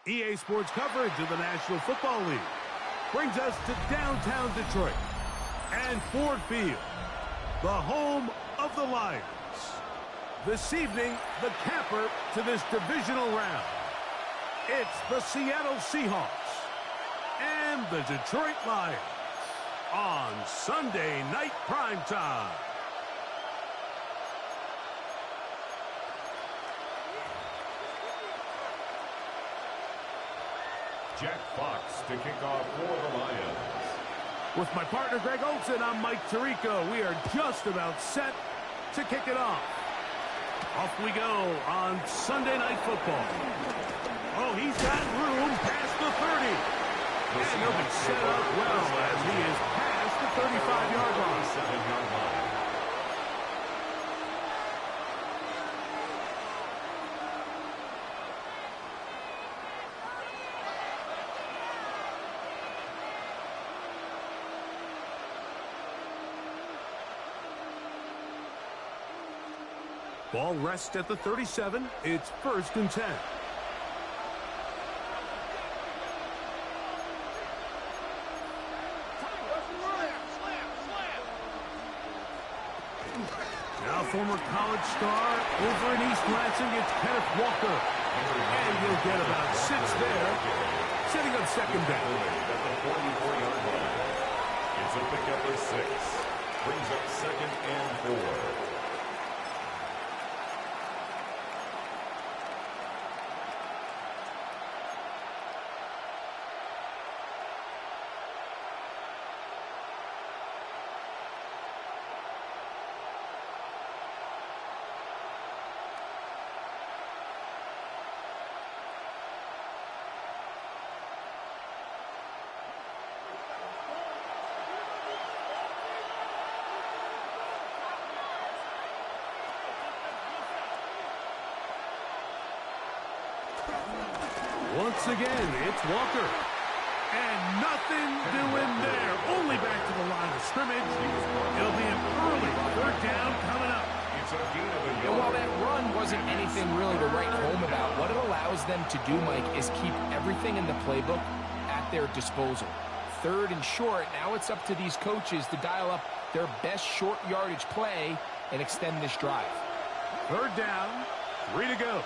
EA Sports coverage of the National Football League brings us to downtown Detroit and Ford Field, the home of the Lions. This evening, the camper to this divisional round. It's the Seattle Seahawks and the Detroit Lions on Sunday Night Primetime. Jack Fox to kick off for the Lions. With my partner Greg Olsen, I'm Mike Tirico. We are just about set to kick it off. Off we go on Sunday Night Football. Oh, he's got room past the 30. And he'll be set up well as he is past the 35-yard line. 7-yard line. Ball rests at the 37. It's 1st and 10. Now former college star over in East Lansing, it's Kenneth Walker. And he'll get about 6 there. Setting up 2nd down. At the 44-yard line. It's a pickup of 6. Brings up 2nd and 4. Once again, it's Walker. And nothing doing there. Only back to the line of scrimmage. It'll be an early 3rd down coming up. It's a gain of a yard. And while that run wasn't anything really to write home about, what it allows them to do, Mike, is keep everything in the playbook at their disposal. 3rd and short, now it's up to these coaches to dial up their best short yardage play and extend this drive. 3rd down, 3 to go.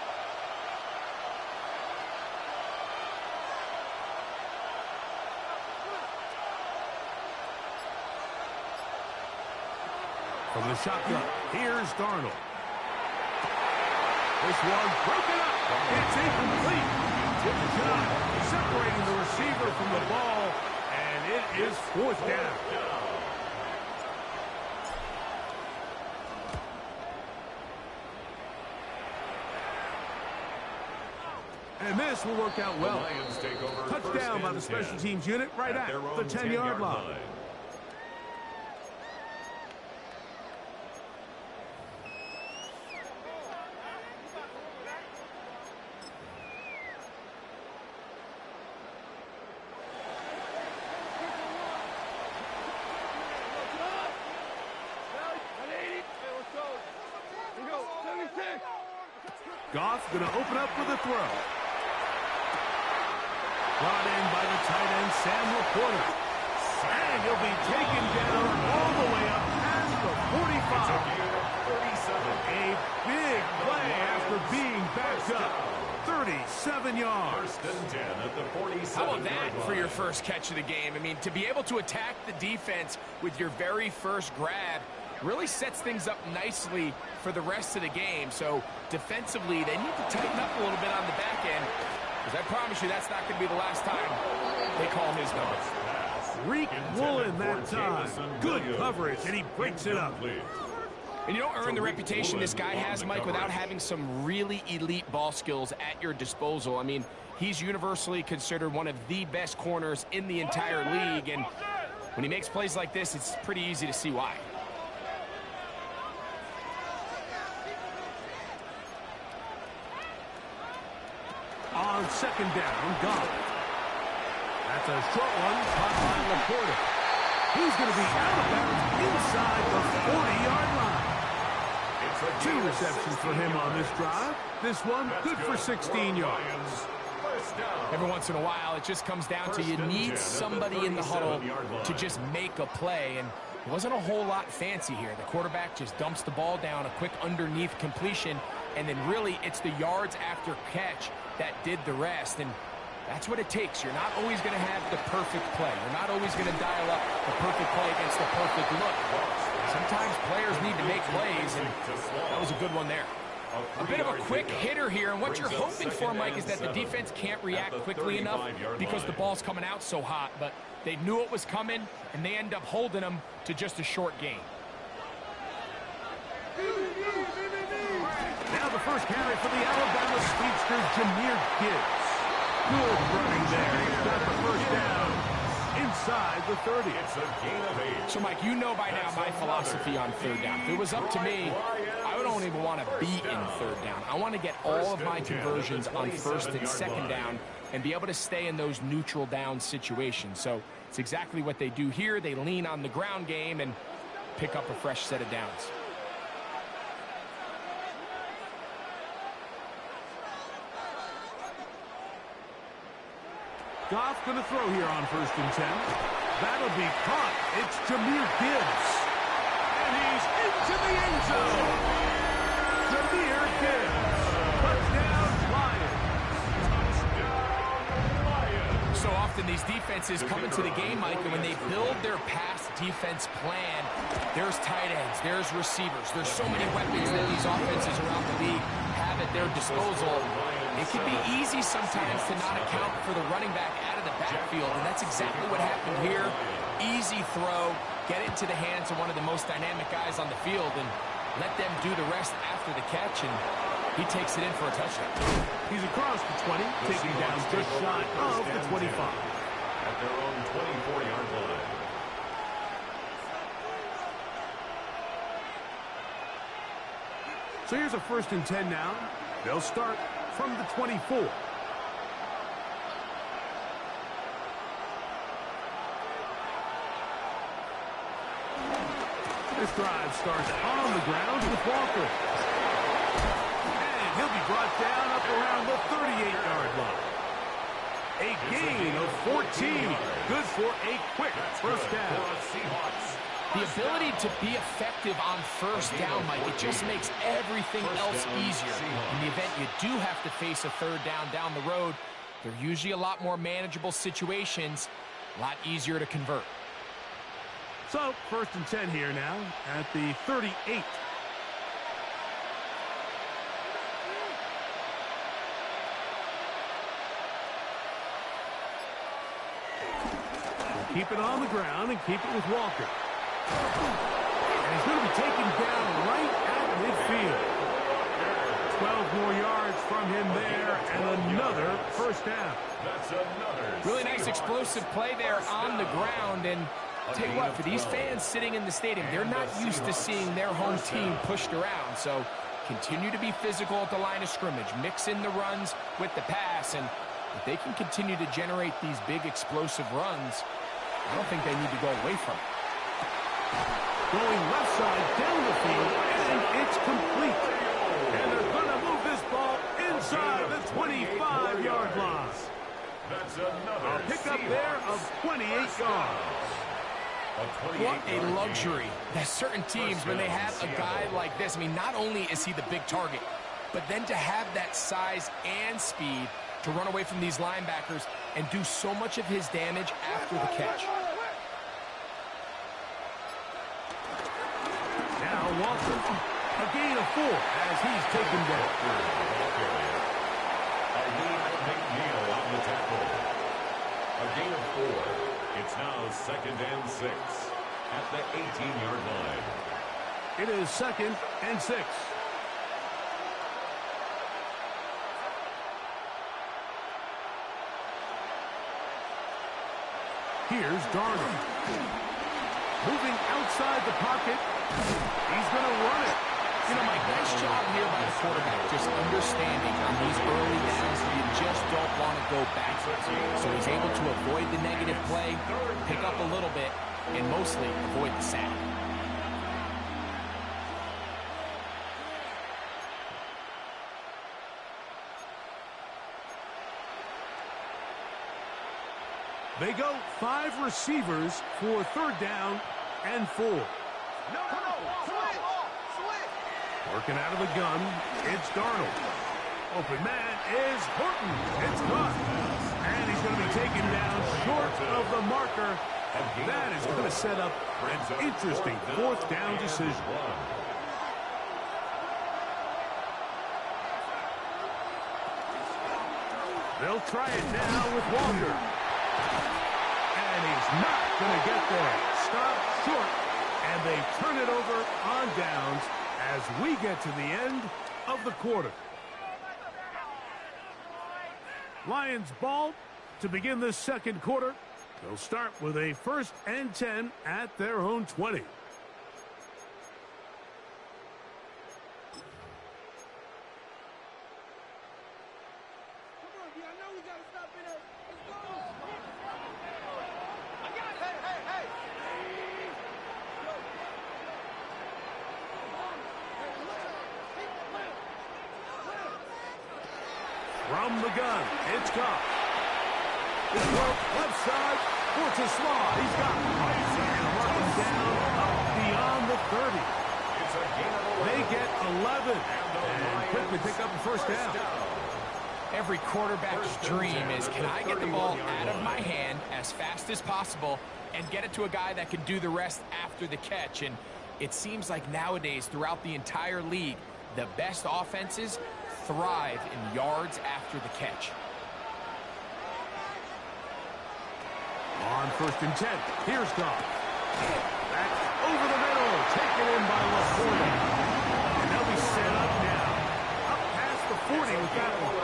From the shotgun, here's Darnold. This one broken up. It's incomplete. Good job separating the receiver from the ball, and it is 4th down. And this will work out well. Touchdown by the special teams unit right at the 10-yard line. Goff going to open up with a throw. Brought in by the tight end, Sam Laporta. And he'll be taken down all the way up past the 45. A big play after being backed up. 37 yards. 1st and 10 at the 47. How about that for your first catch of the game? I mean, to be able to attack the defense with your very first grab really sets things up nicely for the rest of the game. So defensively, they need to tighten up a little bit on the back end, because I promise you that's not going to be the last time they call his number. Reek Woolen that time. Good coverage, and he breaks it up. And you don't earn the reputation this guy has, Mike, without having some really elite ball skills at your disposal. I mean, he's universally considered one of the best corners in the entire league, and when he makes plays like this, it's pretty easy to see why. On 2nd down, Goff. That's a short one, caught by Laporta. He's going to be out of bounds inside the 40-yard line. 2 receptions for him on this drive. This one good for 16 yards. Every once in a while, it just comes down to you need somebody in the huddle to just make a play, and it wasn't a whole lot fancy here. The quarterback just dumps the ball down, a quick underneath completion, and then really it's the yards after catch that did the rest, and that's what it takes. You're not always going to have the perfect play. You're not always going to dial up the perfect play against the perfect look. Sometimes players need to make plays, and that was a good one there. A bit of a quick hitter here, and what you're hoping for, Mike, is that the defense can't react quickly enough because the ball's coming out so hot, but they knew it was coming, and they end up holding them to just a short gain. Now the first carry for the Alabama speedster, Jahmyr Gibbs. Good running there. He's got the first down inside the 30. It's a gain of 8. So, Mike, you know by now my philosophy on third down. If it was up to me, I don't even want to be in third down. I want to get all of my conversions on first and second down and be able to stay in those neutral down situations. So it's exactly what they do here. They lean on the ground game and pick up a fresh set of downs. Goff going to throw here on 1st and 10. That'll be caught. It's Jahmyr Gibbs. And he's into the end zone. Jahmyr Gibbs. Touchdown, Lions. So often these defenses come into the game, Mike, and when they build their pass defense plan, there's tight ends, there's receivers, there's so many weapons that these offenses around the league have at their disposal. It can be easy sometimes to not account for the running back out of the backfield, and that's exactly what happened here. Easy throw, get it into the hands of one of the most dynamic guys on the field, and let them do the rest after the catch, and he takes it in for a touchdown. He's across the 20, taking down just shy of the 25. At their own 24-yard line. So here's a 1st and 10 now. They'll start from the 24. This drive starts on the ground with Walker. And he'll be brought down up around the 38-yard line. A gain of 14. Good for a quick first down. The ability to be effective on first down, Mike, it just makes everything else easier. In the event you do have to face a third down the road, they're usually a lot more manageable situations, a lot easier to convert. So, 1st and 10 here now at the 38. We'll keep it on the ground and keep it with Walker. And he's going to be taken down right at midfield. 12 more yards from him there, and another first down. That's another Really nice explosive play there on the ground, and I'll tell you what, for these fans sitting in the stadium, they're not used to seeing their home team pushed around, so continue to be physical at the line of scrimmage, mix in the runs with the pass, and if they can continue to generate these big explosive runs, I don't think they need to go away from it. Going left side down the field, and it's complete. And they're going to move this ball inside the 25-yard line. That's another A pickup there of 28 yards. What a luxury that certain teams, when they have a guy like this, I mean, not only is he the big target, but then to have that size and speed to run away from these linebackers and do so much of his damage after the catch. Now Walker, a gain of 4 as he's taken down. McNeil on the tackle. A gain of 4. It's now 2nd and 6 at the 18-yard line. It is 2nd and 6. Here's Darnold. Moving outside the pocket. He's going to run it. You know, Mike, nice job here by the quarterback, just understanding on these early downs you just don't want to go backwards. So he's able to avoid the negative play, pick up a little bit, and mostly avoid the sack. They go 5 receivers for 3rd down and 4. Working out of the gun, it's Darnold. Open man is Horton. It's caught. And he's going to be taken down short of the marker. That is going to set up an interesting 4th down decision. They'll try it now with Walker. And he's not going to get there. Stopped short. And they turn it over on downs as we get to the end of the quarter. Lions ball to begin this 2nd quarter. They'll start with a 1st and 10 at their own 20. From the gun, it's gone. It's left side for Slaw. He's got it. And mark him down up beyond the 30. They get 11 and quickly pick up the 1st down. Every quarterback's dream is, can I get the ball out of my hand as fast as possible and get it to a guy that can do the rest after the catch? And it seems like nowadays throughout the entire league, the best offenses thrive in yards after the catch. On 1st and 10, here's Goff. Back over the middle, taken in by LaPorta. And they'll be set up now. Up past the 40 with that one.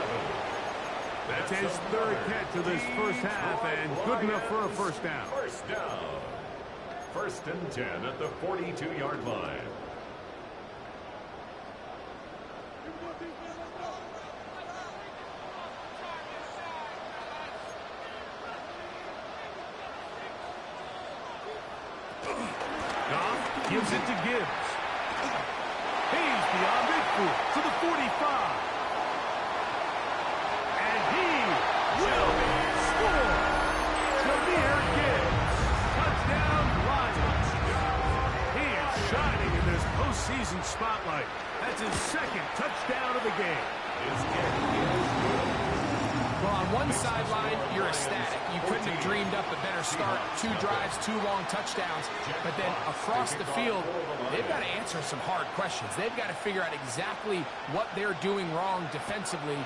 That's his 3rd catch of this 1st half, and good enough for a 1st down. 1st down. 1st and 10 at the 42-yard line. Gives it to Gibbs. He's beyond midfield to the 45. And he will score. Jahmyr Gibbs. Touchdown, Lions. He is shining in this postseason spotlight. That's his 2nd touchdown of the game. Well, on one sideline, you're ecstatic. You couldn't have dreamed up a better start. 2 drives, 2 long touchdowns. But then across the field, they've got to answer some hard questions. They've got to figure out exactly what they're doing wrong defensively.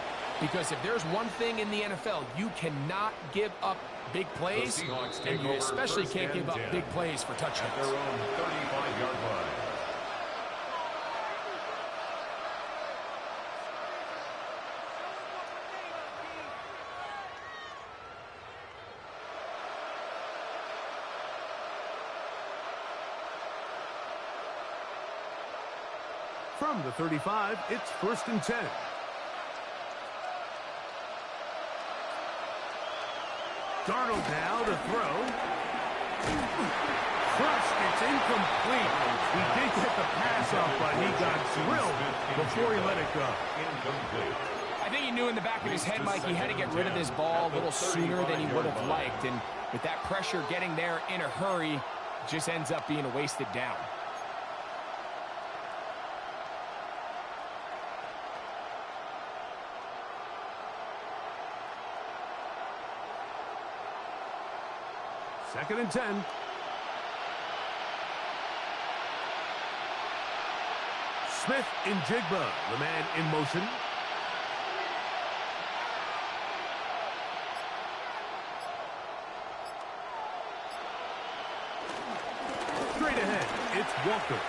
Because if there's one thing in the NFL, you cannot give up big plays. And you especially can't give up big plays for touchdowns. At their own 35-yard line. From the 35, it's 1st and 10. Darnold now to throw. Crushed, it's incomplete. He did get the pass off, but he got drilled before he let it go. Incomplete. I think he knew in the back of his head, Mike, he had to get rid of this ball a little sooner than he would have liked. And with that pressure getting there in a hurry, just ends up being a wasted down. Second and 10. Smith in Jigba, the man in motion. Straight ahead, it's Walker.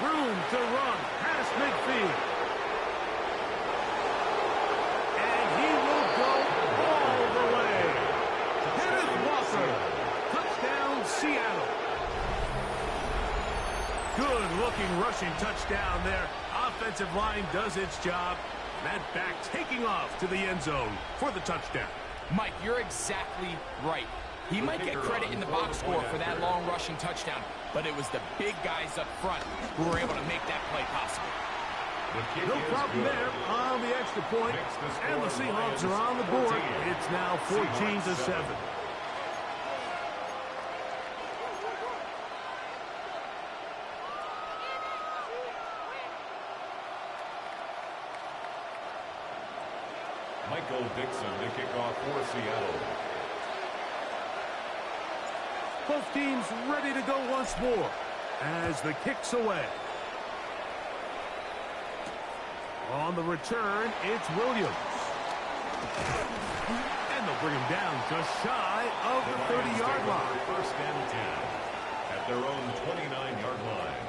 Room to run past midfield. And he will go all the way. Kenneth Walker. Touchdown, Seattle. Good-looking rushing touchdown there. Offensive line does its job. That back taking off to the end zone for the touchdown. Mike, you're exactly right. He might get credit in the box score for that long rushing touchdown, but it was the big guys up front who were able to make that play possible. No problem there on the extra point, and the Seahawks are on the board. It's now 14-7. Michael Dixon to kick off for Seattle. Both teams ready to go once more as the kick's away. On the return, it's Williams. And they'll bring him down just shy of the 30-yard line. First and 10 at their own 29-yard line.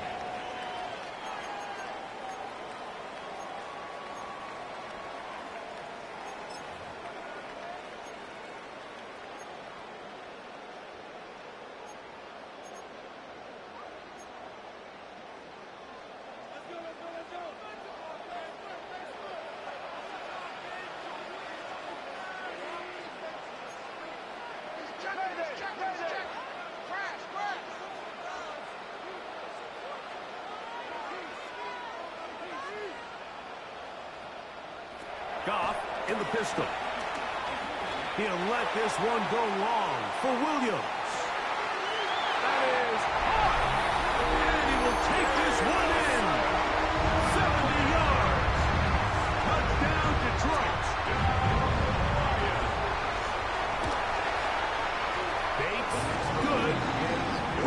Goff in the pistol. He'll let this one go long for Williams. That is hard. And he will take this one in. 70 yards. Touchdown, Detroit. Bates, good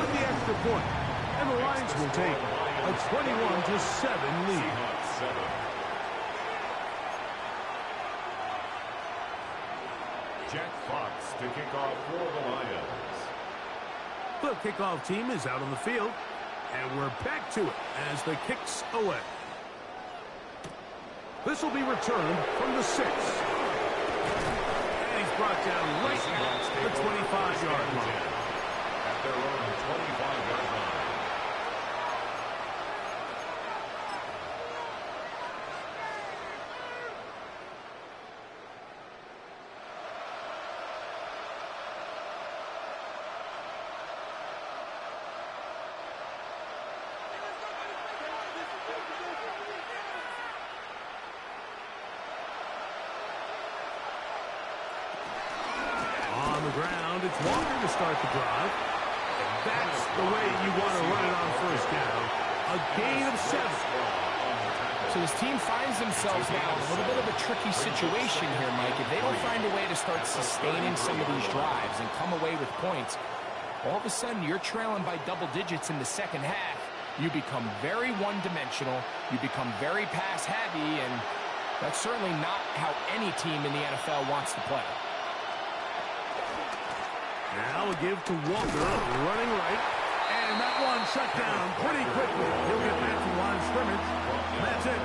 with the extra point. And the Lions will take a 21-7 lead. Jack Fox to kick off for the Lions. The kickoff team is out on the field, and we're back to it as the kick's away. This will be returned from the 6. And he's brought down right at the 25-yard line. At their own 25-yard line. Ground, it's Walker to start the drive. And that's the way you want to run it on first down. A gain of 7. So this team finds themselves now in a little bit of a tricky situation here, Mike. If they don't find a way to start sustaining some of these drives and come away with points, all of a sudden you're trailing by double digits in the second half. You become very one-dimensional. You become very pass-heavy, and that's certainly not how any team in the NFL wants to play. Now a give to Walker, running right. And that one shut down pretty quickly. He'll get back to the line of scrimmage. That's it.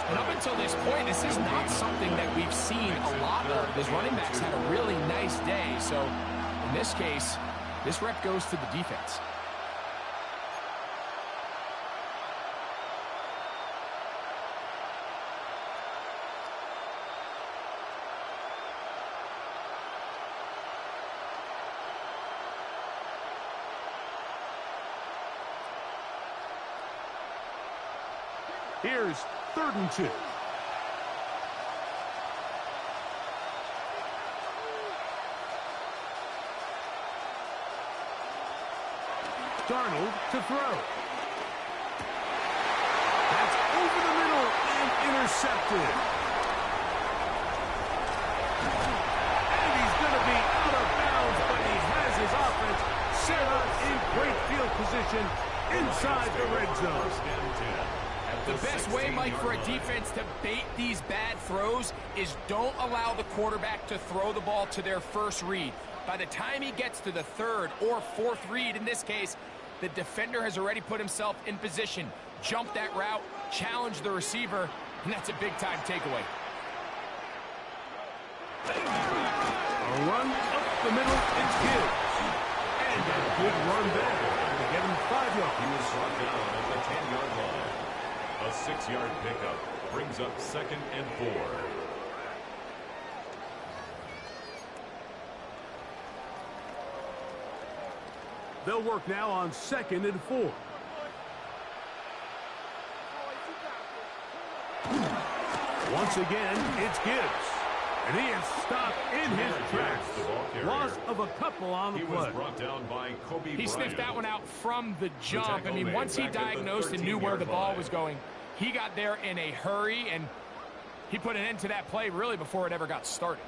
And up until this point, this is not something that we've seen a lot of. His running backs had a really nice day. So in this case, this rep goes to the defense. Here's 3rd and 2. Darnold to throw. That's over the middle and intercepted. And he's going to be out of bounds, but he has his offense set up in great field position inside the red zone. The best way, Mike, for a defense to bait these bad throws is don't allow the quarterback to throw the ball to their first read. By the time he gets to the 3rd or 4th read, in this case, the defender has already put himself in position. Jump that route, challenge the receiver, and that's a big-time takeaway. A run up the middle, it's Gibbs. And a good run back to get him 5 yards. He was brought down at the 10-yard line. A 6-yard pickup brings up 2nd and 4. They'll work now on 2nd and 4. Once again, it's Gibbs. And he is stopped in his tracks. Loss of a couple on the play. He was brought down by Kobe He sniffed that one out from the jump. I mean, once he diagnosed and knew where the ball was going, he got there in a hurry, and He put an end to that play really before it ever got started.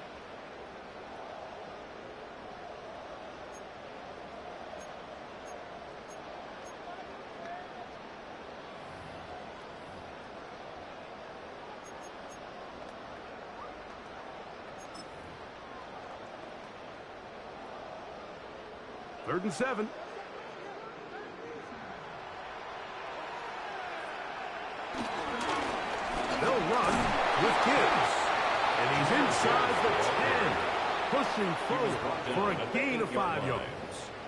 Third and 7. They'll run with Gibbs. And he's inside the 10. Pushing forward for a gain of 5 yards.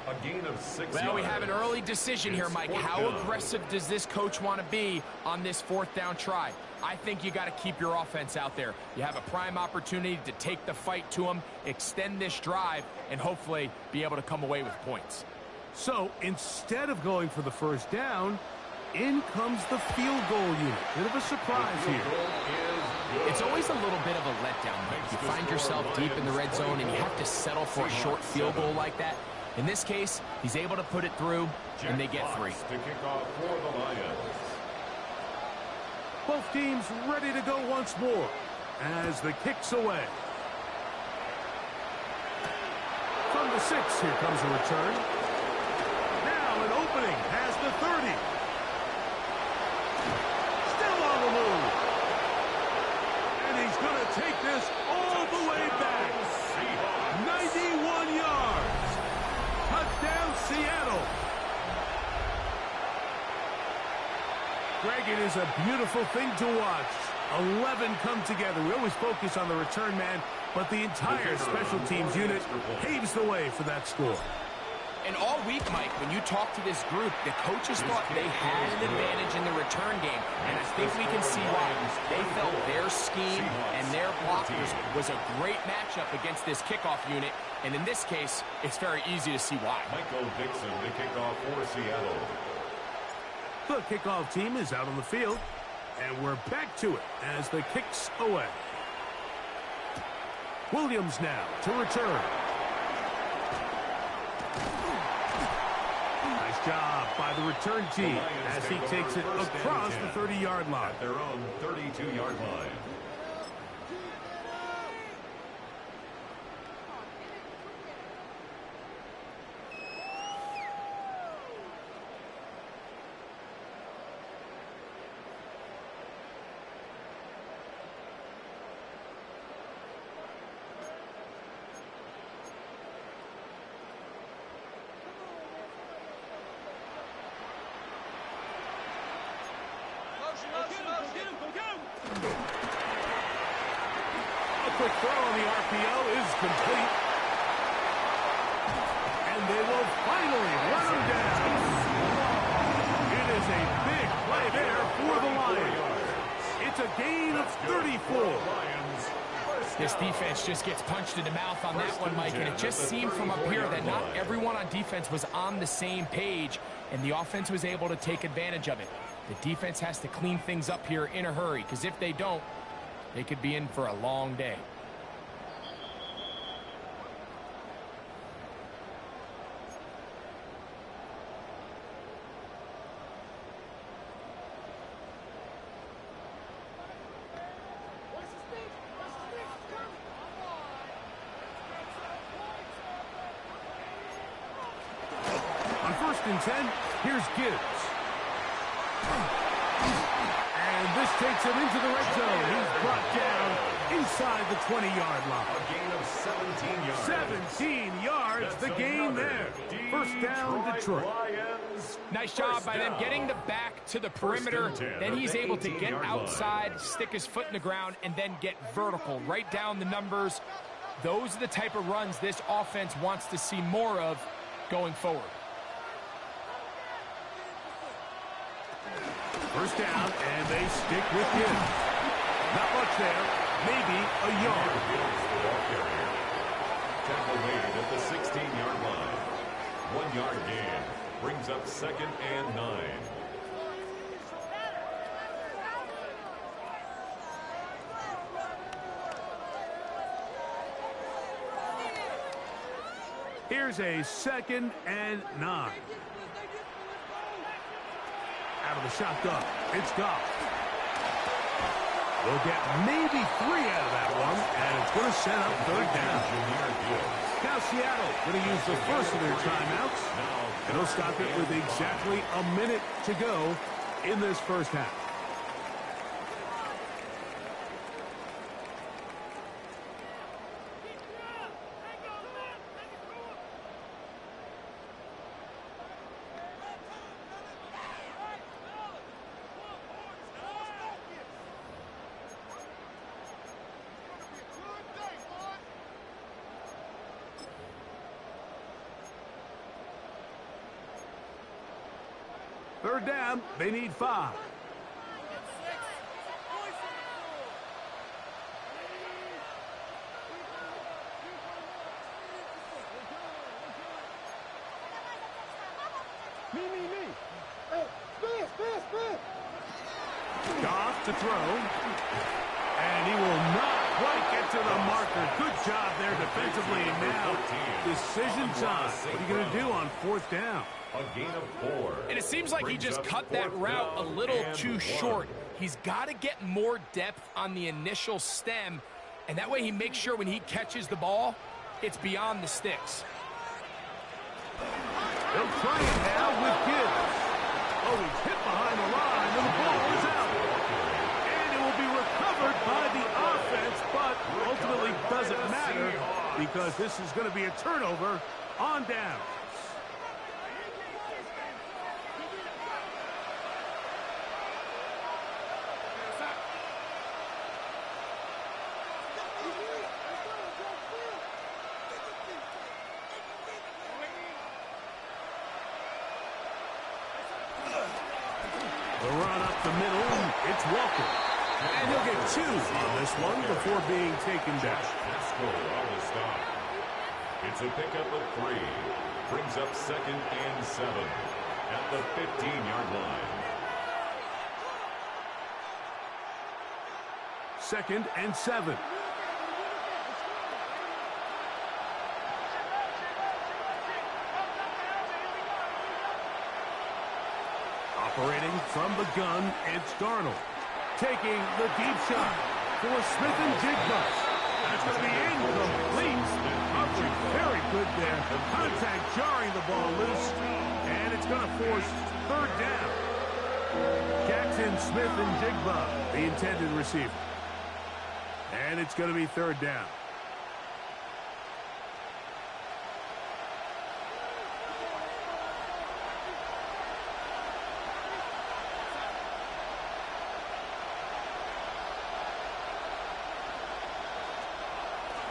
A gain of 6 yards. Well, we have an early decision here, Mike. How aggressive does this coach want to be on this 4th down try? I think you got to keep your offense out there. You have a prime opportunity to take the fight to them, extend this drive, and hopefully be able to come away with points. So instead of going for the first down, in comes the field goal unit. Bit of a surprise here. It's always a little bit of a letdown, Mike. You find yourself deep in the red zone and you have to settle for a short field goal like that. In this case, he's able to put it through, and they get 3. To kick off for the Lions. Both teams ready to go once more as the kick's away. From the 6, here comes a return. Now an opening past the 30. Still on the move. And he's going to take this all the way back. 91 yards. Touchdown, Seattle. Greg, it is a beautiful thing to watch. 11 come together. We always focus on the return man, but the entire special teams unit paves the way for that score. And all week, Mike, when you talk to this group, the coaches thought they had an advantage in the return game, and I think we can see why. They felt their scheme and their blockers was a great matchup against this kickoff unit, and in this case, it's very easy to see why. Michael Dixon to kick off for Seattle. The kickoff team is out on the field, and we're back to it as the kick's away. Williams now to return. Nice job by the return team as he takes it across the 30-yard line. At their own 32-yard line. A quick throw on the RPO is complete. And they will finally run him down. It is a big play there for the Lions. It's a gain of 34. This defense just gets punched in the mouth on that one, Mike, and it just seemed from up here that not everyone on defense was on the same page, and the offense was able to take advantage of it. The defense has to clean things up here in a hurry, because if they don't, they could be in for a long day. On 1st and 10, here's Gibbs. And this takes him into the red zone. He's brought down inside the 20-yard line. A gain of 17 yards. 17 yards, the gain there. First down, Detroit. Nice job by them getting the back to the perimeter. Then he's able to get outside, stick his foot in the ground, and then get vertical. Right down the numbers. Those are the type of runs this offense wants to see more of going forward. First down, and they stick with him. Not much there, maybe a yard. Tackle made at the 16-yard line. 1-yard gain brings up 2nd and 9. Here's a 2nd and 9. Out of the shotgun, it's Goff. They'll get maybe 3 out of that one, and it's going to set up third down. Now Seattle going to use the first of their timeouts, and they'll stop it with exactly a minute to go in this first half. Third down, they need 5. Goff to throw. And he will not quite get to the marker. Good job there defensively. Now, decision time. What are you going to do on 4th down? A gain of 4. And it seems like he just cut that route a little too short. He's got to get more depth on the initial stem, and that way he makes sure when he catches the ball, it's beyond the sticks. They'll try it now with Gibbs. Oh, he's hit behind the line, and the ball is out. And it will be recovered by the offense, but ultimately doesn't matter because this is going to be a turnover on down. The run up the middle, it's Walker. And he'll get 2 on this one before being taken down. On the stop. It's a pickup of 3. Brings up 2nd and 7 at the 15-yard line. 2nd and 7. Operating from the gun, it's Darnold. Taking the deep shot for Smith and Jigba. That's going to be incomplete. Coverage very good there. Contact jarring the ball loose. And it's going to force 3rd down. Jackson, Smith, and Jigba, the intended receiver. And it's going to be 3rd down.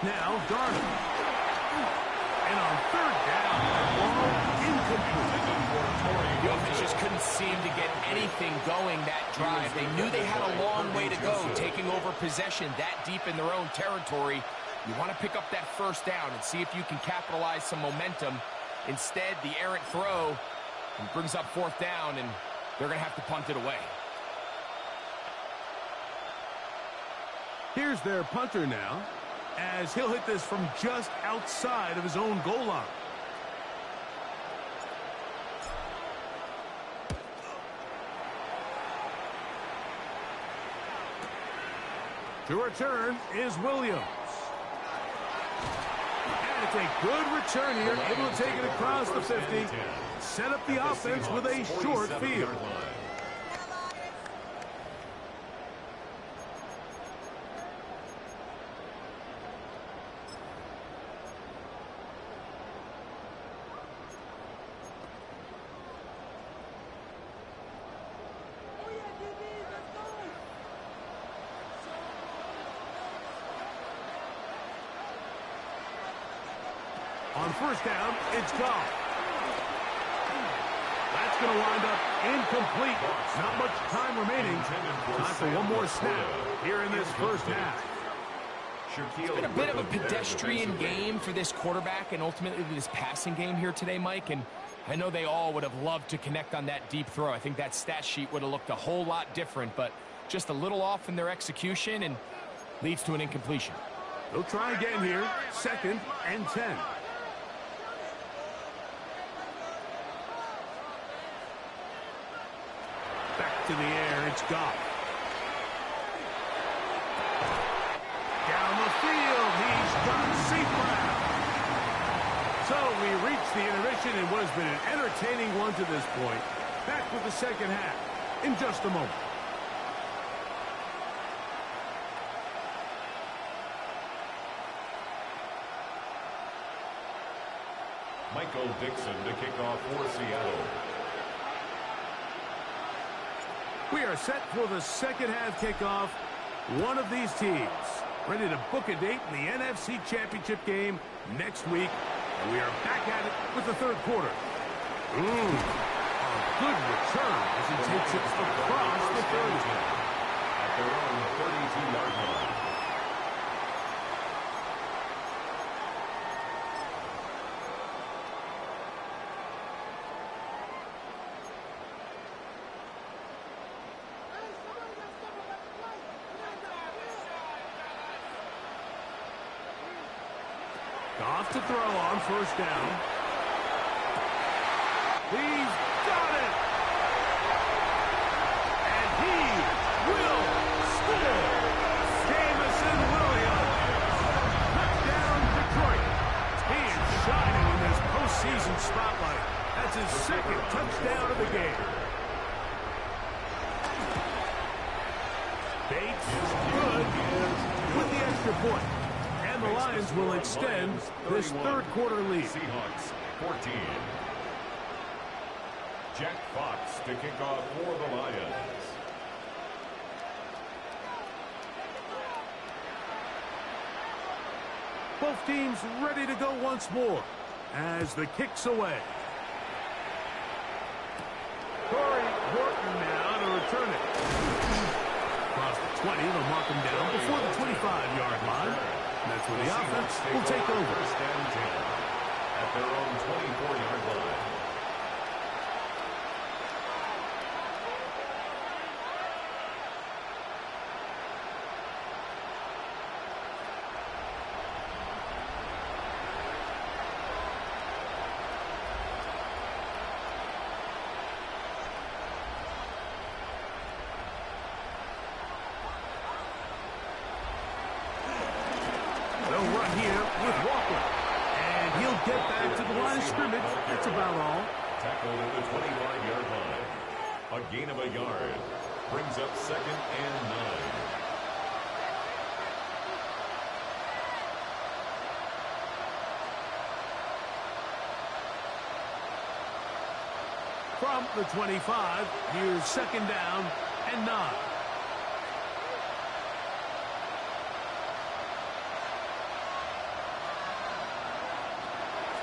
Now, Darnold. And on 3rd down, the ball incomplete. The offense just couldn't seem to get anything going that drive. They knew they had a long way to go, taking over possession that deep in their own territory. You want to pick up that 1st down and see if you can capitalize some momentum. Instead, the errant throw brings up 4th down, and they're going to have to punt it away. Here's their punter now, as he'll hit this from just outside of his own goal line. To return is Williams. And it's a good return here, able to take it across the 50, set up the offense with a short field. On 1st down, it's Goff. That's going to wind up incomplete. Not much time remaining. Time for one more snap here in this first half. It's been a bit of a pedestrian game for this quarterback and ultimately this passing game here today, Mike. And I know they all would have loved to connect on that deep throw. I think that stat sheet would have looked a whole lot different, but just a little off in their execution and leads to an incompletion. They'll try again here. 2nd and 10. Back to the air, it's Goff. we reach the intermission in what has been an entertaining one to this point. Back with the second half in just a moment. Michael Dixon to kick off for Seattle. We are set for the second half kickoff. One of these teams ready to book a date in the NFC Championship game next week. And we are back at it with the third quarter. A good return as he takes it across the 30. At their own 32-yard line. Off to throw on first down. He's got it! And he will score! Jamison Williams. Touchdown, Detroit. He is shining in this postseason spotlight. That's his second touchdown of the game. Bates is good with the extra point. And the Lions will extend this third quarter lead. Seahawks 14. Jack Fox to kick off for the Lions. Both teams ready to go once more as the kick's away. Corey Horton now to return it. Across the 20, they'll mark him down before the 25-yard line. That's where the offense will take over. First and 10 at their own 24-yard line. Get back to the line of scrimmage. That's about all. Tackled at the 25-yard line. A gain of a yard. Brings up second and 9. From the 25, here's second down and 9.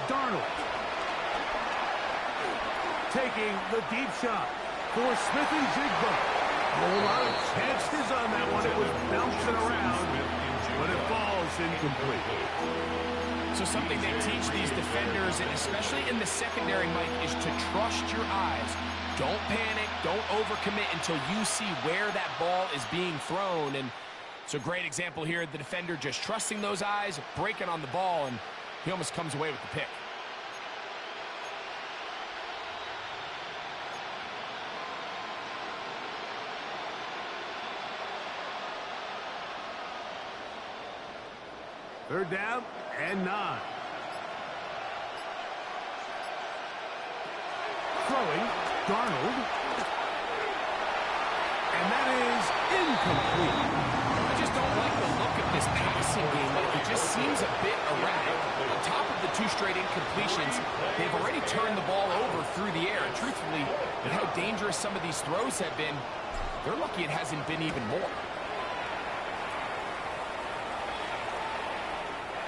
Darnold taking the deep shot for Smith and Jigba. A whole lot of chances on that one. It was bouncing around, but it falls incomplete. So something they teach these defenders, and especially in the secondary, Mike, is to trust your eyes. Don't panic. Don't overcommit until you see where that ball is being thrown. And it's a great example here. The defender just trusting those eyes, breaking on the ball, and he almost comes away with the pick. Third down and 9. Throwing, Darnold. And that is incomplete. I just don't like the look of this passing game. It just seems a bit erratic. On top of the 2 straight incompletions, they've already turned the ball over through the air. And truthfully, with how dangerous some of these throws have been, they're lucky it hasn't been even more.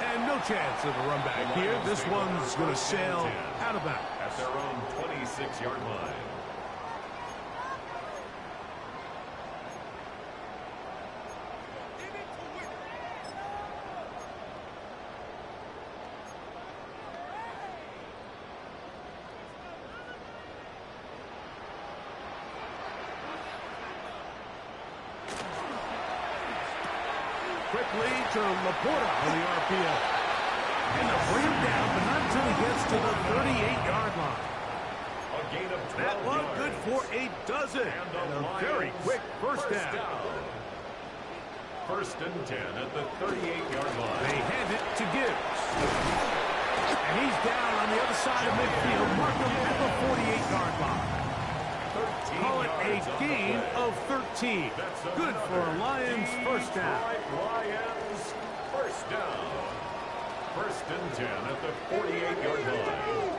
And no chance of a run back here. This one's going to sail out of bounds. At their own 26-yard line. Quickly to Laporta on the RPO. And they'll bring him down, but not until he gets to the 38-yard line. A gain of 12 That one yards. good for a dozen. And a very quick first down. First and 10 at the 38-yard line. They hand it to Gibbs. And he's down on the other side of midfield. Mark him at the 48-yard line. Call it a gain of 13. Good for a Lions first down. Lions first down. First and 10 at the 48-yard line.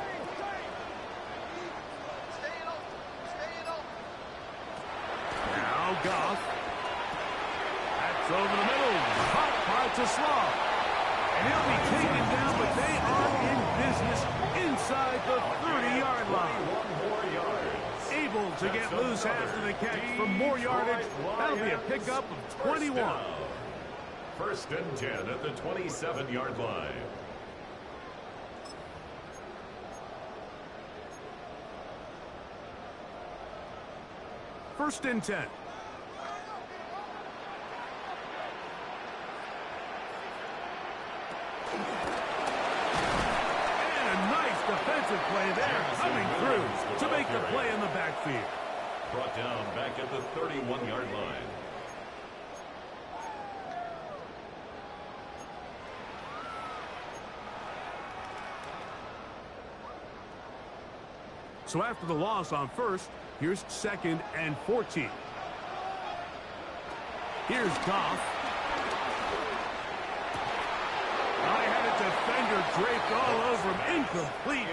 Now Goff. That's over the middle. Caught by Slaw. And he'll be taken down, but they are in business inside the 30-yard line. Able to get loose after the catch for more yardage. That'll be a pickup of 21. First and 10 at the 27-yard line. First and 10. Defensive play there, coming through to make the play in the backfield. Brought down back at the 31-yard line. So after the loss on first, here's second and 14. Here's Goff. Defender draped all over him. Incomplete.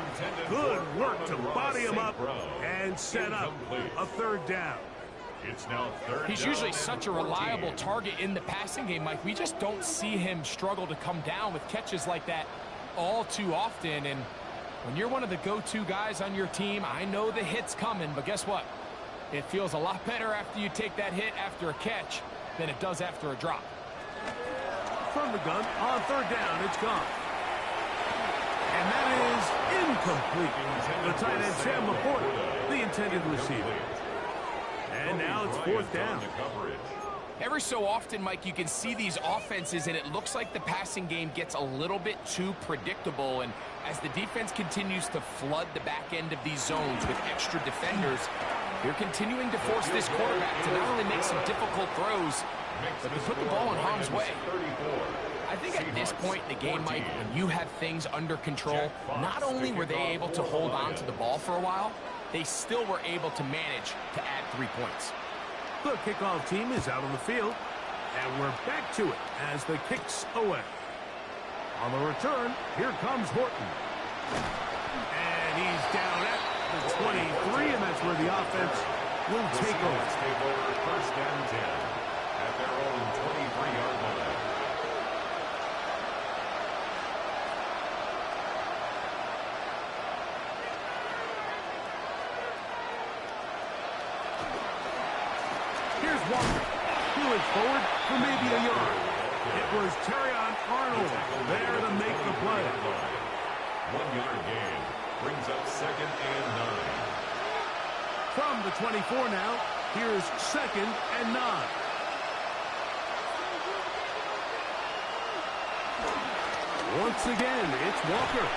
Good work to body him up and set up a third down. It's now third. He's usually such a reliable target in the passing game, Mike. We just don't see him struggle to come down with catches like that all too often. And when you're one of the go-to guys on your team, I know the hit's coming, but guess what? It feels a lot better after you take that hit after a catch than it does after a drop. From the gun, on third down, it's gone. And that is incomplete. The tight end, Sam Laporta, the intended receiver. And now it's fourth down. Every so often, Mike, you can see these offenses, and it looks like the passing game gets a little bit too predictable. And as the defense continues to flood the back end of these zones with extra defenders, they're continuing to force this quarterback to not only make some difficult throws, but to put the ball in harm's way. I think at this point in the game, Mike, when you have things under control, not only were they able to hold on to the ball for a while, they still were able to manage to add 3 points. The kickoff team is out on the field, and we're back to it as the kick's away. On the return, here comes Horton. And he's down at the 23, and that's where the offense will take over. First and 10 at their own 23-yard line. Here's Walker. He went forward for maybe a yard. It was Terrion Arnold there to make the play. 1-yard gain brings up second and 9. From the 24 now, here's second and 9. Once again, it's Walker.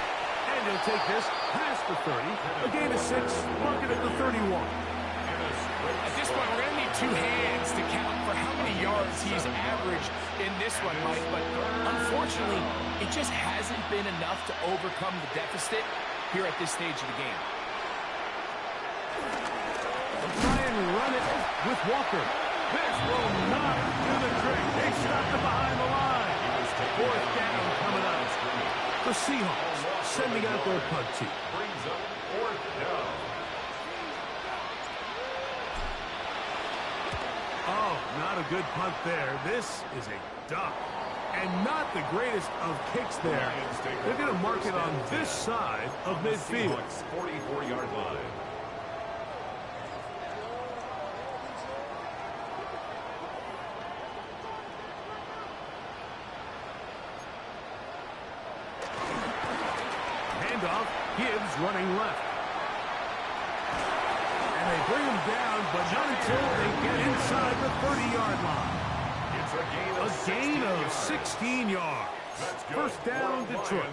And he'll take this past the 30. A gain of 6, mark it at the 31. At this point, we're going to need 2 hands to count for how many yards he's averaged in this one, Mike. But unfortunately, it just hasn't been enough to overcome the deficit here at this stage of the game. They'll try and run it with Walker. This will not do the trick. They stopped it behind the line. Fourth down coming up. The Seahawks sending out their punt team. Brings up fourth down. Oh, not a good punt there. This is a duck. And not the greatest of kicks there. They're going to mark it on this side of midfield. 44-yard line. Handoff, Gibbs running left. And they bring him down, but not until they get inside the 30-yard line. It's a gain of 16 yards. First down, Detroit.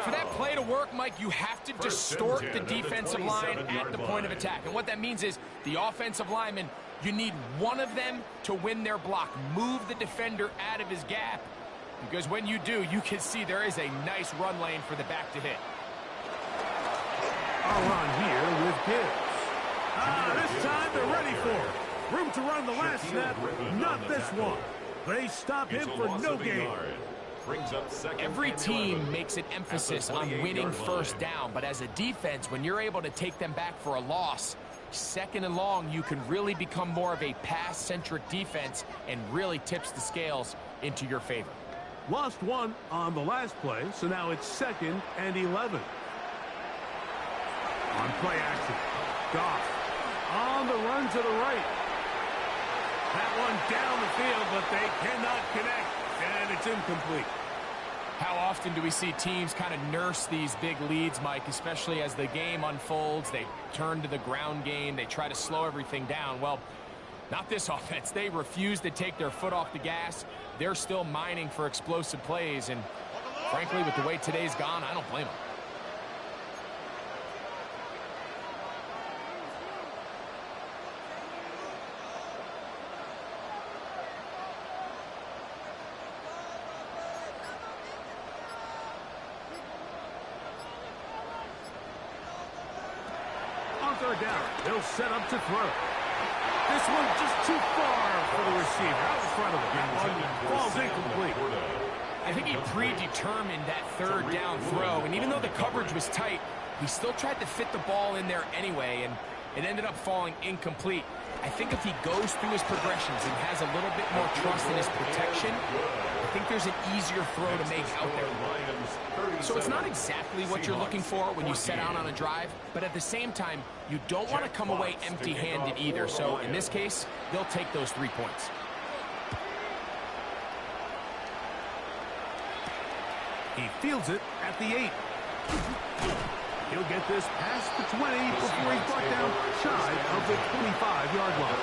For that play to work, Mike, you have to distort the defensive line at the point of attack. And what that means is the offensive lineman, you need one of them to win their block. Move the defender out of his gap. Because when you do, you can see there is a nice run lane for the back to hit. A run here with Gibbs. This time they're ready for it. Room to run the last snap, not this one. They stop him for no gain. Every team makes an emphasis on winning first down, but as a defense, when you're able to take them back for a loss, second and long, you can really become more of a pass-centric defense and really tips the scales into your favor. Lost one on the last play, so now it's 2nd and 11. On play action, Goff on the run to the right. That one down the field, but they cannot connect, and it's incomplete. How often do we see teams kind of nurse these big leads, Mike, especially as the game unfolds? They turn to the ground game. They try to slow everything down. Well, not this offense. They refuse to take their foot off the gas. They're still mining for explosive plays, and frankly, with the way today's gone, I don't blame them. Third down. They'll set up to throw. This one just too far for the receiver. Out in front of him. Ball's incomplete. I think he predetermined that third down throw, and even though the coverage was tight, he still tried to fit the ball in there anyway, and it ended up falling incomplete. I think if he goes through his progressions and has a little bit more trust in his protection, I think there's an easier throw to make out there. So it's not exactly what you're looking for when you set out on a drive, but at the same time, you don't want to come away empty-handed either. So in this case, they'll take those 3 points. He fields it at the 8. He'll get this past the 20 before he's brought down shy of the 25-yard line.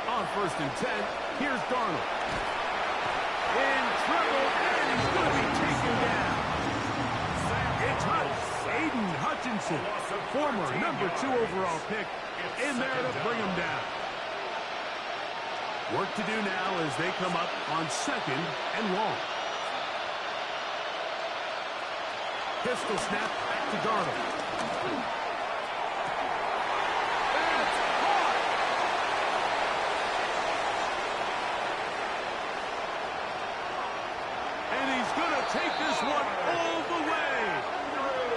On 1st and 10, here's Darnold. In trouble, and he's going to be taken down. It's Aiden Hutchinson, former #2 overall pick, in there to bring him down. Work to do now as they come up on 2nd and long. Pistol snap back to Darnold. Take this one all the way.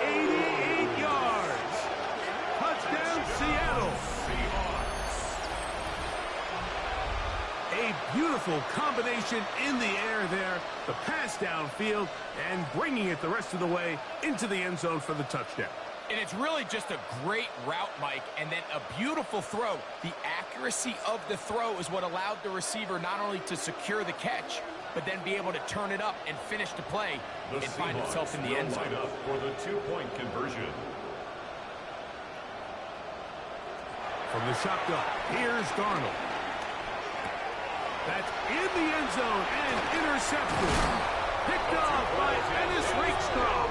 88 yards. Touchdown, Seattle. A beautiful combination in the air there. The pass downfield and bringing it the rest of the way into the end zone for the touchdown. And it's really just a great route, Mike, and then a beautiful throw. The accuracy of the throw is what allowed the receiver not only to secure the catch, but then be able to turn it up and finish the play and find himself in the end zone. Up for the 2-point conversion. From the shotgun, here's Darnold. That's in the end zone and intercepted. Picked off by Ennis Rakestraw.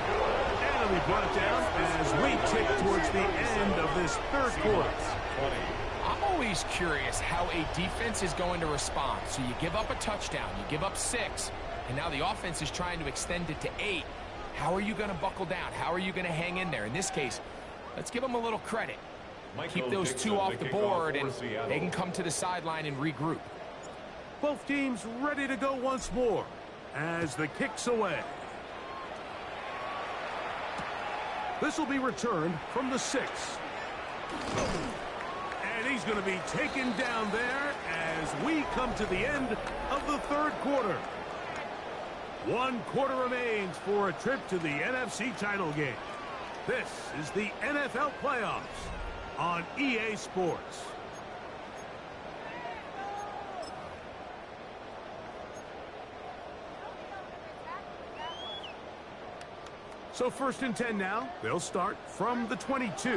And it'll be brought down as we tick towards the end of this 3rd quarter. I'm always curious how a defense is going to respond. So you give up a touchdown, you give up 6, and now the offense is trying to extend it to 8. How are you going to buckle down? How are you going to hang in there? In this case, let's give them a little credit. Keep those 2 off the board, and they can come to the sideline and regroup. Both teams ready to go once more as the kick's away. This will be returned from the 6. And he's going to be taken down there as we come to the end of the 3rd quarter. 1 quarter remains for a trip to the NFC title game. This is the NFL playoffs on EA Sports. So 1st and 10 now. They'll start from the 22.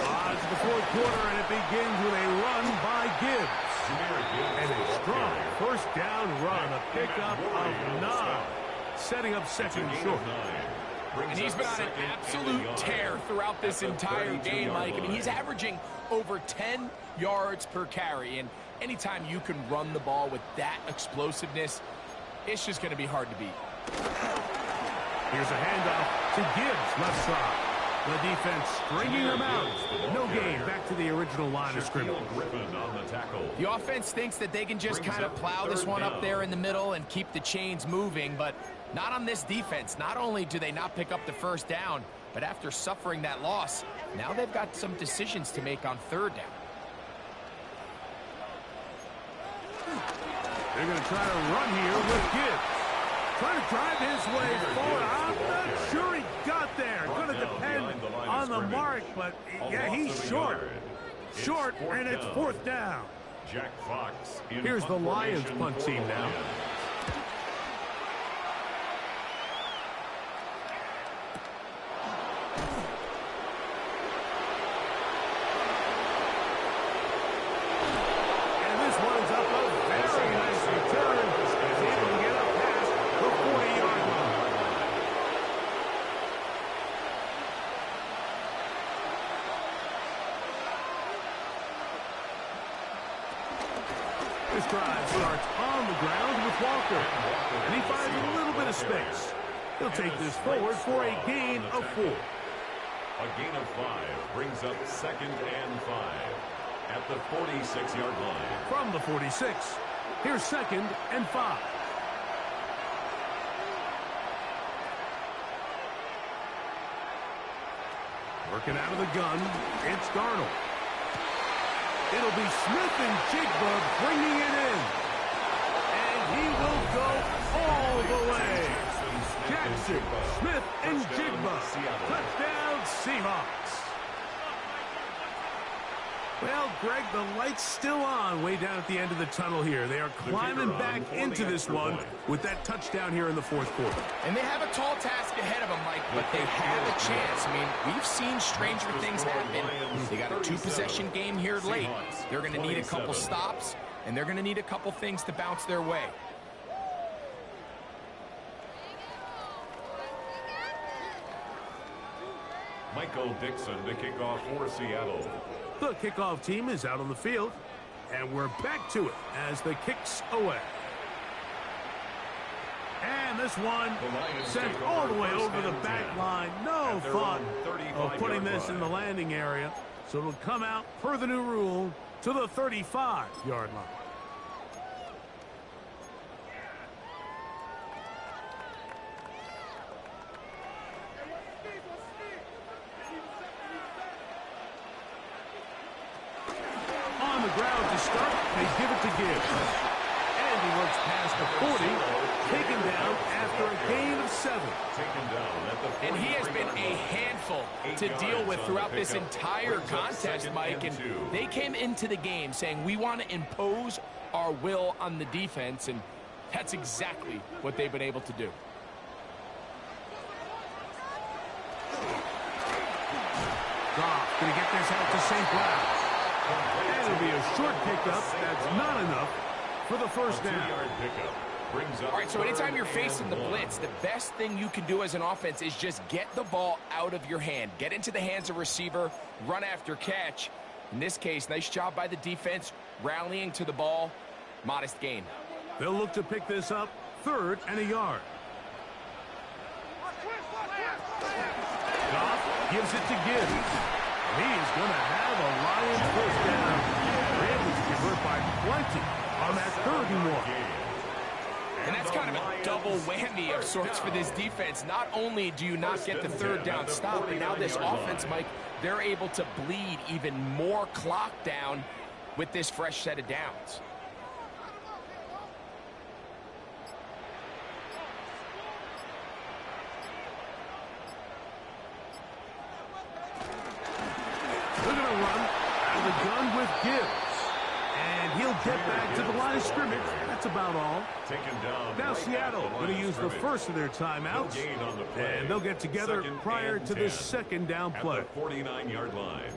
On to the 4th quarter, and it begins with a run by Gibbs. And a strong first down run, a pickup of 9, setting up second and short. And he's been on an absolute tear throughout this entire game, Mike. I mean, he's averaging over 10 yards per carry, and anytime you can run the ball with that explosiveness, it's just going to be hard to beat. Here's a handoff to Gibbs, left side. The defense stringing them out. No gain, back to the original line of scrimmage. The offense thinks that they can just kind of plow this one up there in the middle and keep the chains moving, but not on this defense. Not only do they not pick up the first down, but after suffering that loss, now they've got some decisions to make on third down. They're going to try to run here with Gibbs. Trying to drive his way forward. I'm not sure he got there. Going to depend on the mark, but yeah, he's short. Short, and it's fourth down. Here's the Lions punt team now. This drive starts on the ground with Walker, and he finds a little bit of space. He'll take this forward for a gain of 4. A gain of 5 brings up second and 5 at the 46-yard line. From the 46, here's second and 5. Working out of the gun, it's Darnold. It'll be Smith and Jigba bringing it in. And he will go all the way. Jackson, Smith, and Jigba. Touchdown, Seahawks. Well, Greg, the light's still on way down at the end of the tunnel here. They are climbing back into this one with that touchdown here in the fourth quarter. And they have a tall task ahead of them, Mike, but they have a chance. I mean, we've seen stranger things happen. They got a 2-possession game here late. They're going to need a couple stops, and they're going to need a couple things to bounce their way. Michael Dixon to kick off for Seattle. The kickoff team is out on the field, and we're back to it as the kick's away. And this one sent all the way over the back line. No thought of putting this in the landing area, so it'll come out per the new rule to the 35-yard line. On the ground to start, they give it to Gibbs. And he works past the 40, taken down after a gain of 7. And he has been a handful to deal with throughout this entire contest, Mike. And they came into the game saying, we want to impose our will on the defense, and that's exactly what they've been able to do. Goff going to get this out to St. Brown. And it'll be a short pickup. That's not enough for the first down. All right, so anytime you're facing the blitz, the best thing you can do as an offense is just get the ball out of your hand. Get into the hands of receiver, run after catch. In this case, nice job by the defense, rallying to the ball. Modest gain. They'll look to pick this up, 3rd and a yard. Goff gives it to Gibbs. He's going to have a Lions first down. They're able to convert by plenty on that 3rd and 1. And that's kind of a double whammy of sorts for this defense. Not only do you not get the 3rd down stop, but now this offense, Mike, they're able to bleed even more clock down with this fresh set of downs. They're going to run out of the gun with Gibbs. And he'll get back to the line of scrimmage. That's about all. Now Seattle going to use the first of their timeouts. And they'll get together prior to the second down play. 49-yard line.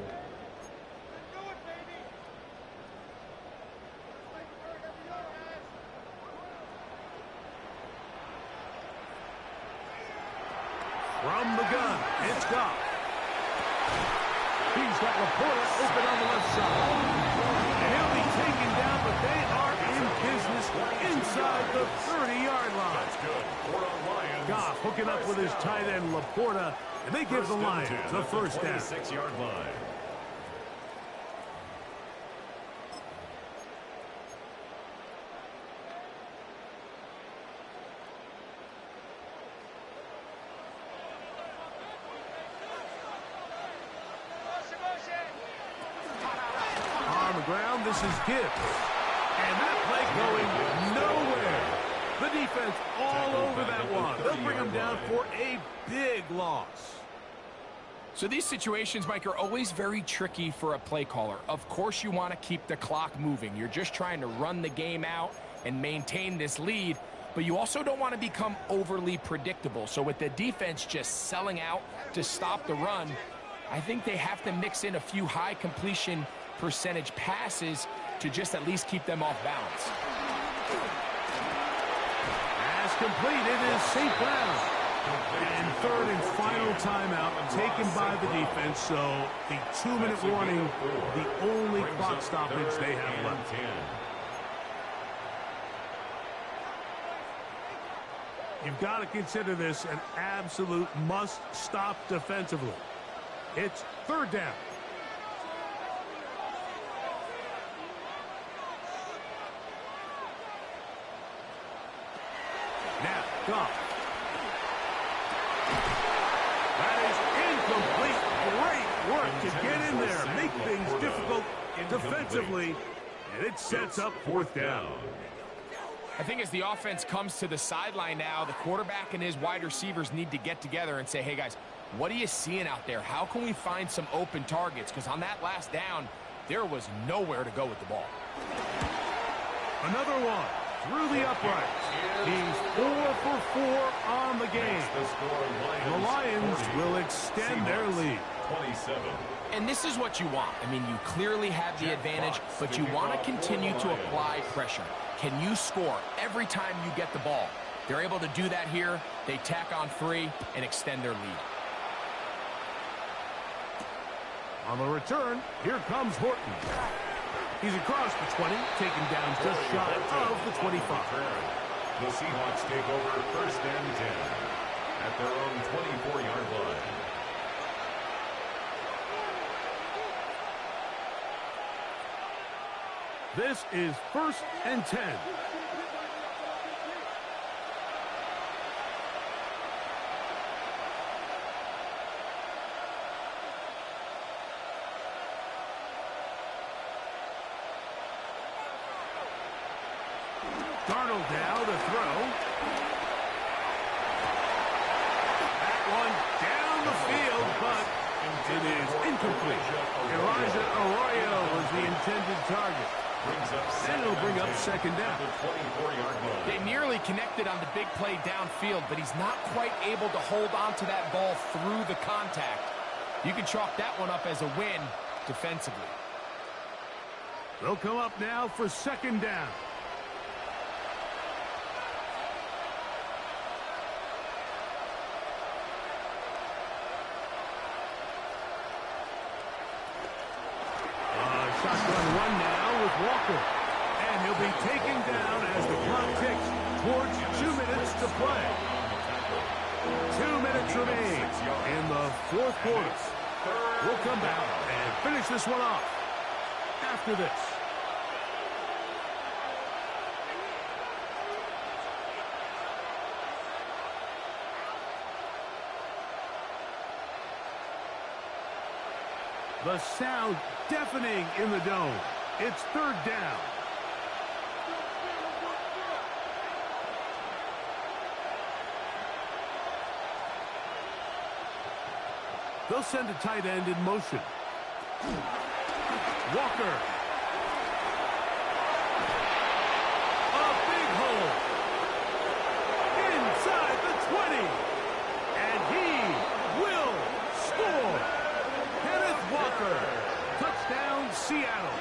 From the gun, it's Goff. He's got Laporta open on the left side. And he'll be taken down, but they are in business inside the 30-yard line. That's good. Goff hooking up with his tight end, Laporta, and they give the Lions a first down. 26-yard line. On the ground, this is Gibbs. And that play going nowhere. The defense all over that one. They'll bring him down for a big loss. So these situations, Mike, are always very tricky for a play caller. Of course you want to keep the clock moving. You're just trying to run the game out and maintain this lead, but you also don't want to become overly predictable. So with the defense just selling out to stop the run, I think they have to mix in a few high completion percentage passes to just at least keep them off balance. As complete, it is St. Brown. And third and final timeout taken by the defense, so the 2-minute warning, the only clock stoppage they have left. You've got to consider this an absolute must-stop defensively. It's third down. Now, Goff. That is incomplete. Great work to get in there, make things difficult defensively, and it sets up fourth down. I think as the offense comes to the sideline now, the quarterback and his wide receivers need to get together and say, hey, guys, what are you seeing out there? How can we find some open targets? Because on that last down, there was nowhere to go with the ball. Another one through the uprights. He's 4 for 4 on the game. The Lions will extend their lead. 27. And this is what you want. I mean, you clearly have the advantage, but you want to continue to apply pressure. Can you score every time you get the ball? They're able to do that here. They tack on 3 and extend their lead. On the return, here comes Horton. He's across the 20, taken down just shy of the 25. The Seahawks take over first and 10 at their own 24-yard line. This is first and 10. Darnold now to throw. That one down the field, but it is incomplete. Elijah Arroyo was the intended target. And it'll bring up second down. They nearly connected on the big play downfield, but he's not quite able to hold on to that ball through the contact. You can chalk that one up as a win defensively. They'll come up now for second down. Shotgun run now with Walker. And he'll be taken down as the clock ticks towards 2 minutes to play. 2 minutes remain in the fourth quarter. We'll come back and finish this one off after this. The sound deafening in the dome. It's third down. They'll send a tight end in motion. Walker. A big hole. Inside the 20. And he will score. Walker. Touchdown, Seattle.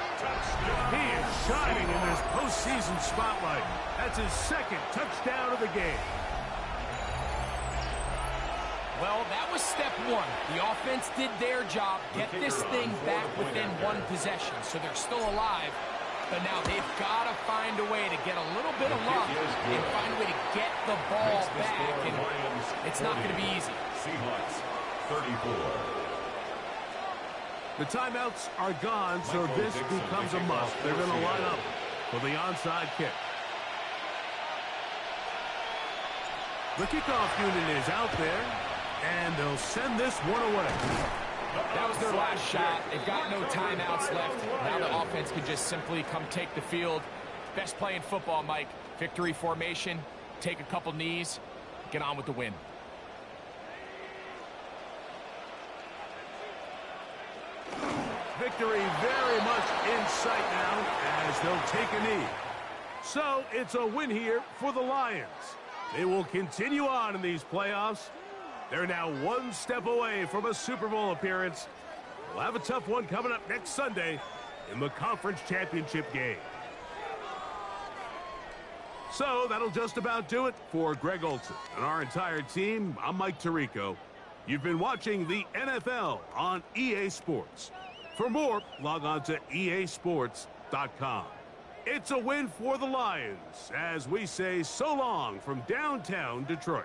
He is shining in this postseason spotlight. That's his second touchdown of the game. Well, that was step one. The offense did their job, get this thing back within one possession, so they're still alive. But now they've got to find a way to get a little bit of luck and find a way to get the ball back, and it's not going to be easy. Seahawks 34. The timeouts are gone, so this becomes a must. They're going to line up for the onside kick. The kickoff unit is out there, and they'll send this one away. That was their last shot. They've got no timeouts left. Now the offense can just simply come take the field. Best play in football, Mike. Victory formation, take a couple knees, get on with the win. Victory very much in sight now as they'll take a knee. So it's a win here for the Lions. They will continue on in these playoffs. They're now one step away from a Super Bowl appearance. We'll have a tough one coming up next Sunday in the conference championship game. So that'll just about do it for Greg Olson and our entire team. I'm Mike Tirico. You've been watching the NFL on EA Sports. For more, log on to easports.com. It's a win for the Lions as we say so long from downtown Detroit.